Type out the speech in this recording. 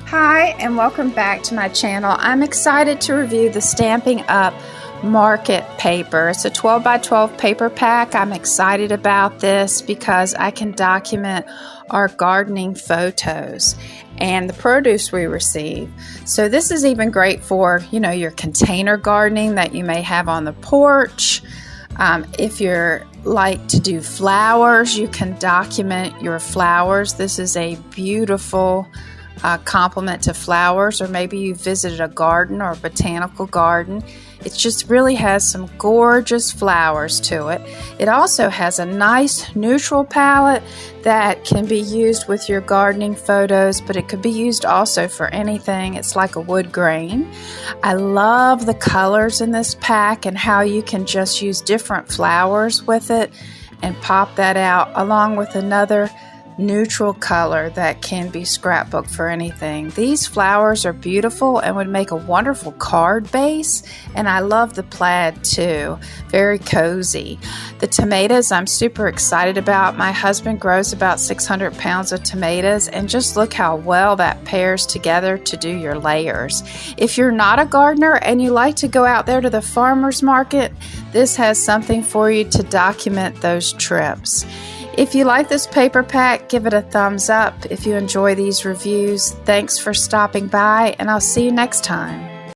Hi, and welcome back to my channel. I'm excited to review the Stampin' Up! Market paper. It's a 12 by 12 paper pack. I'm excited about this because I can document our gardening photos and the produce we receive. So this is even great for, your container gardening that you may have on the porch. If you're like to do flowers, you can document your flowers. This is a beautiful complement to flowers, or maybe you visited a garden or a botanical garden. It just really has some gorgeous flowers to it. It also has a nice neutral palette that can be used with your gardening photos, but it could be used also for anything. It's like a wood grain. I love the colors in this pack and how you can just use different flowers with it and pop that out along with another neutral color that can be scrapbooked for anything. These flowers are beautiful and would make a wonderful card base, and I love the plaid too. Very cozy. The tomatoes I'm super excited about. My husband grows about 600 pounds of tomatoes, and just look how well that pairs together to do your layers. If you're not a gardener and you like to go out there to the farmer's market, this has something for you to document those trips. If you like this paper pack, give it a thumbs up. If you enjoy these reviews, thanks for stopping by, and I'll see you next time.